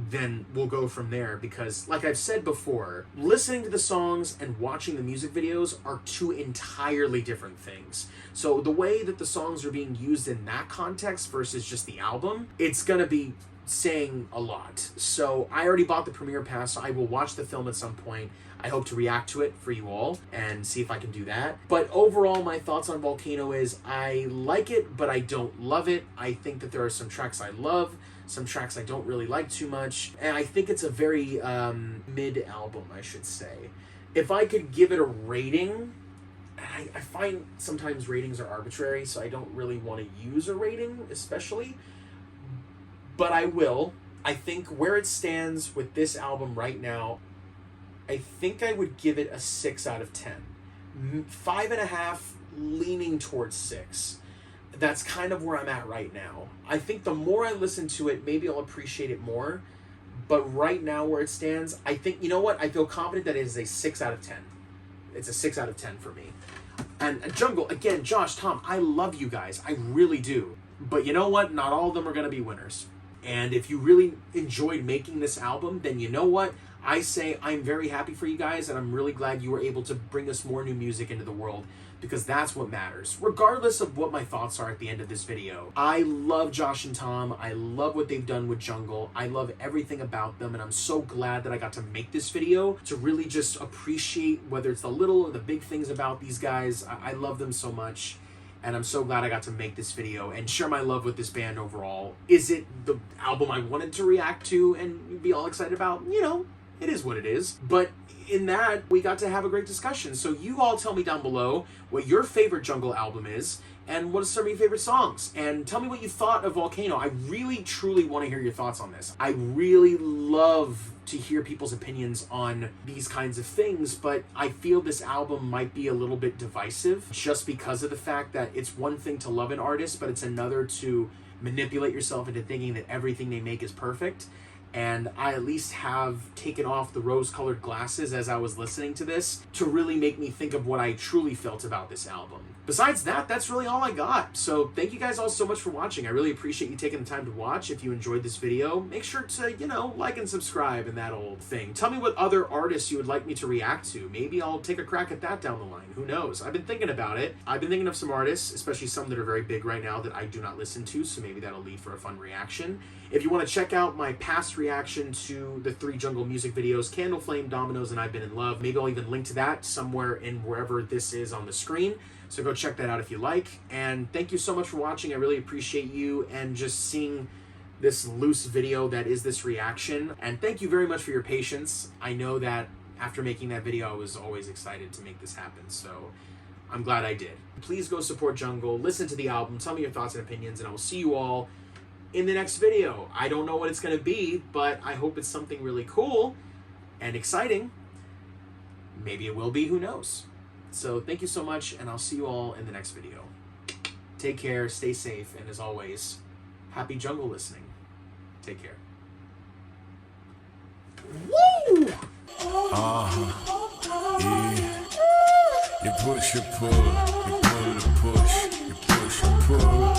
then we'll go from there, because like I've said before, listening to the songs and watching the music videos are 2 entirely different things. So the way that the songs are being used in that context versus just the album, it's gonna be saying a lot. So I already bought the premiere pass, so I will watch the film at some point. I hope to react to it for you all and see if I can do that. But overall, my thoughts on Volcano is I like it, but I don't love it. I think that there are some tracks I love, some tracks I don't really like too much, and I think it's a very mid album, I should say. If I could give it a rating, I find sometimes ratings are arbitrary, so I don't really want to use a rating, especially, but I will. I think where it stands with this album right now, I think I would give it a 6 out of 10. 5.5 leaning towards 6. that's kind of where I'm at right now. I think the more I listen to it, maybe I'll appreciate it more. But right now where it stands, I think, you know what? I feel confident that it is a 6 out of 10. It's a 6 out of 10 for me. And Jungle, again, Josh, Tom, I love you guys. I really do. But you know what? Not all of them are going to be winners. And if you really enjoyed making this album, then you know what? I say I'm very happy for you guys, and I'm really glad you were able to bring us more new music into the world, because that's what matters, regardless of what my thoughts are at the end of this video. I love Josh and Tom. I love what they've done with Jungle. I love everything about them, and I'm so glad that I got to make this video to really just appreciate whether it's the little or the big things about these guys. I love them so much. And I'm so glad I got to make this video and share my love with this band overall. Is it the album I wanted to react to and be all excited about? You know, it is what it is. But in that, we got to have a great discussion. So you all tell me down below what your favorite Jungle album is and what are some of your favorite songs. And tell me what you thought of Volcano. I really, truly want to hear your thoughts on this. I really love to hear people's opinions on these kinds of things, but I feel this album might be a little bit divisive just because of the fact that it's one thing to love an artist, but it's another to manipulate yourself into thinking that everything they make is perfect. And I at least have taken off the rose-colored glasses as I was listening to this to really make me think of what I truly felt about this album. Besides that, that's really all I got. So thank you guys all so much for watching. I really appreciate you taking the time to watch. If you enjoyed this video, make sure to, you know, like and subscribe and that old thing. Tell me what other artists you would like me to react to. Maybe I'll take a crack at that down the line. Who knows? I've been thinking about it. I've been thinking of some artists, especially some that are very big right now that I do not listen to, so maybe that'll lead for a fun reaction. If you want to check out my past reaction to the 3 Jungle music videos, Candle Flame, Dominoes, and I've Been in Love, maybe I'll even link to that somewhere in wherever this is on the screen. So go check that out if you like. And thank you so much for watching. I really appreciate you and just seeing this loose video that is this reaction. And thank you very much for your patience. I know that after making that video, I was always excited to make this happen. So I'm glad I did. Please go support Jungle. Listen to the album. Tell me your thoughts and opinions. And I will see you all in the next video. I don't know what it's going to be, but I hope it's something really cool and exciting. Maybe it will be. Who knows? So thank you so much, and I'll see you all in the next video. Take care, stay safe, and as always, happy Jungle listening. Take care. Woo! Yeah. You push, you pull, you pull, you push, you push, you pull.